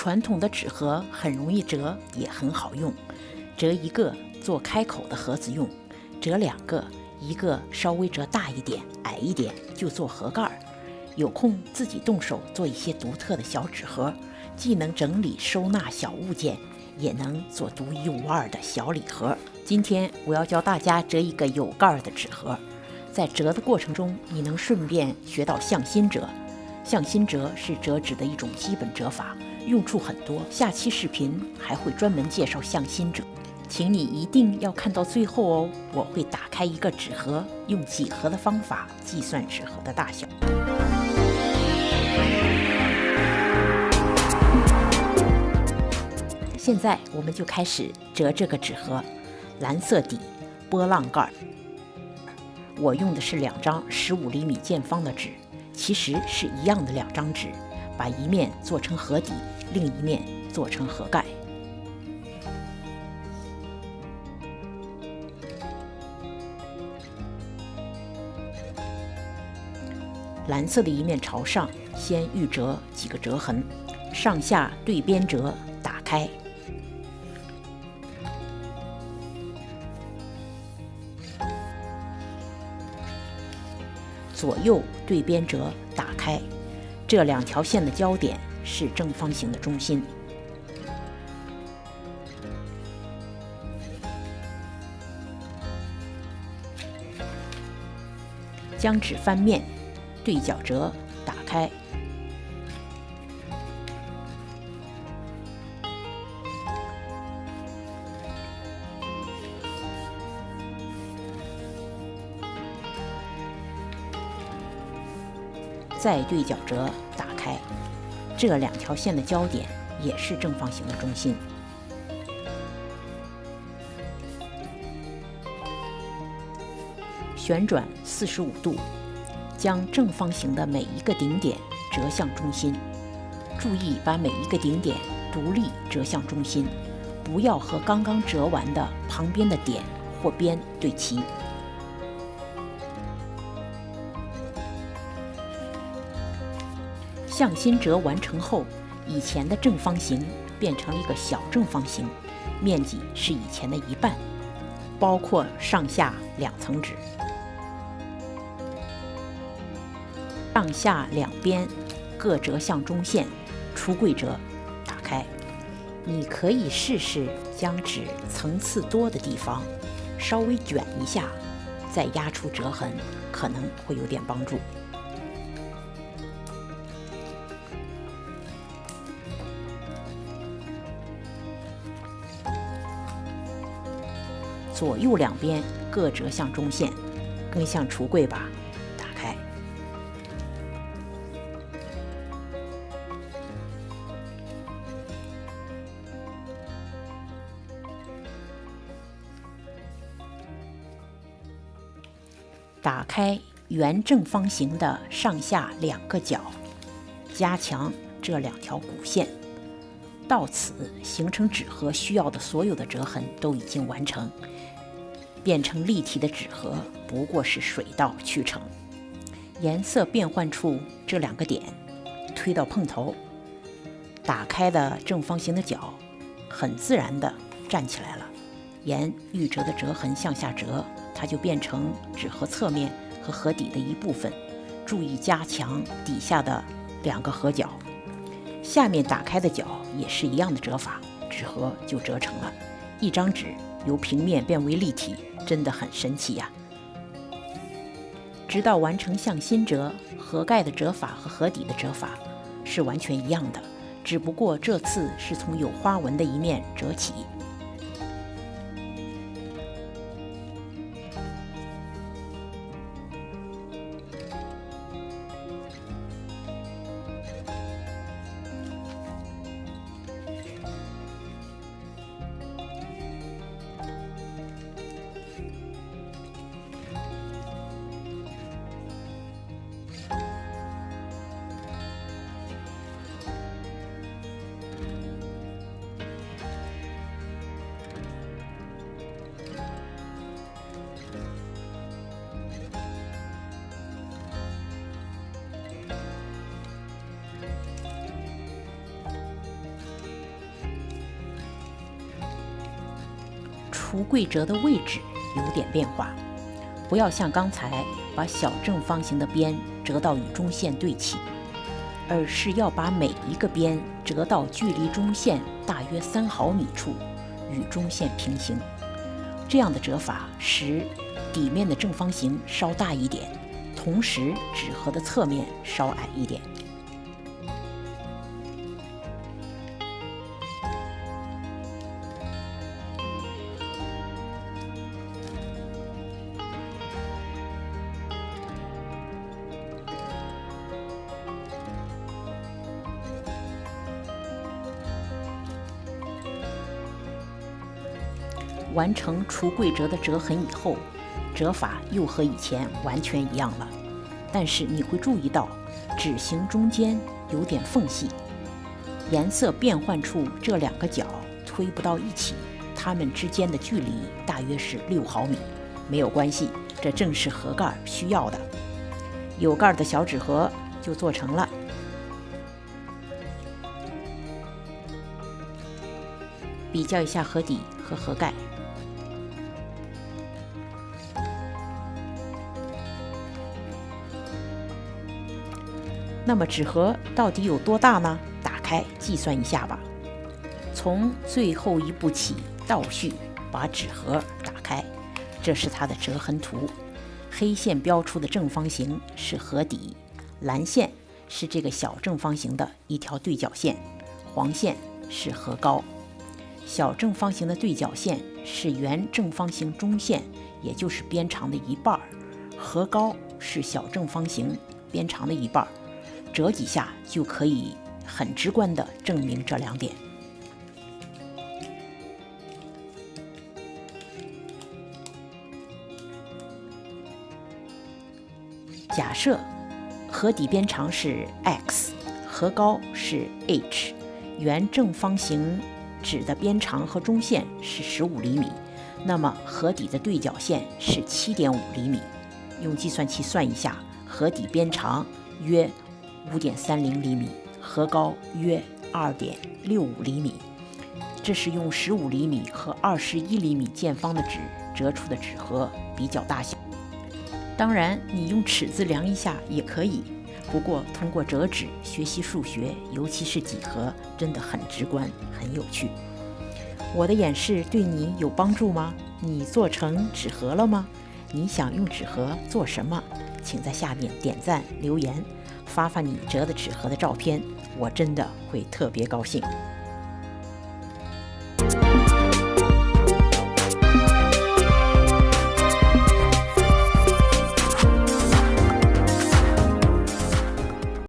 传统的纸盒很容易折，也很好用。折一个做开口的盒子用，折两个，一个稍微折大一点、矮一点就做盒盖。有空自己动手做一些独特的小纸盒，既能整理收纳小物件，也能做独一无二的小礼盒。今天我要教大家折一个有盖的纸盒，在折的过程中，你能顺便学到向心折。向心折是折纸的一种基本折法，用处很多。下期视频还会专门介绍向心折，请你一定要看到最后哦。我会打开一个纸盒，用几何的方法计算纸盒的大小。现在我们就开始折这个纸盒，蓝色底，波浪盖。我用的是2张15厘米见方的纸，其实是一样的2张纸，把一面做成盒底，另一面做成盒盖。蓝色的一面朝上，先预折几个折痕，上下对边折，打开。左右对边折，打开。这2条线的交点是正方形的中心。将纸翻面，对角折，打开。再对角折，打开。这2条线的交点也是正方形的中心。旋转45度，将正方形的每一个顶点折向中心。注意把每一个顶点独立折向中心，不要和刚刚折完的旁边的点或边对齐。向心折完成后，以前的正方形变成了一个小正方形，面积是以前的1半，包括上下2层纸。上下两边各折向中线，出柜折，打开。你可以试试将纸层次多的地方稍微卷一下，再压出折痕，可能会有点帮助。左右两边各折向中线，更像橱柜吧，打开。打开圆正方形的上下2个角，加强这2条骨线。到此，形成纸盒需要的所有的折痕都已经完成，变成立体的纸盒不过是水到渠成。颜色变换处这2个点推到碰头，打开的正方形的角很自然地站起来了。沿预折的折痕向下折，它就变成纸盒侧面和盒底的一部分。注意加强底下的2个合角。下面打开的角也是一样的折法，纸盒就折成了。一张纸由平面变为立体，真的很神奇呀！直到完成向心折，盒盖的折法和盒底的折法是完全一样的，只不过这次是从有花纹的一面折起。橱柜折的位置有点变化，不要像刚才把小正方形的边折到与中线对齐，而是要把每一个边折到距离中线大约3毫米处，与中线平行。这样的折法使底面的正方形稍大一点，同时纸盒的侧面稍矮一点。完成橱柜折的折痕以后，折法又和以前完全一样了，但是你会注意到纸形中间有点缝隙，颜色变换处这2个角推不到一起，它们之间的距离大约是6毫米。没有关系，这正是盒盖需要的。有盖的小纸盒就做成了。比较一下盒底和盒盖。那么纸盒到底有多大呢？打开计算一下吧。从最后一步起倒序，把纸盒打开，这是它的折痕图。黑线标出的正方形是盒底，蓝线是这个小正方形的一条对角线，黄线是盒高。小正方形的对角线是原正方形中线，也就是边长的1半，盒高是小正方形边长的1半。折几下就可以很直观地证明这2点。假设盒底边长是 x， 盒高是 h， 原正方形纸的边长和中线是15厘米，那么盒底的对角线是 7.5厘米。用计算器算一下，盒底边长约5.30厘米，盒高约2.65厘米。这是用15厘米和21厘米见方的纸折出的纸盒，比较大小。当然，你用尺子量一下也可以。不过，通过折纸学习数学，尤其是几何，真的很直观，很有趣。我的演示对你有帮助吗？你做成纸盒了吗？你想用纸盒做什么？请在下面点赞留言，发发你折的纸盒的照片，我真的会特别高兴。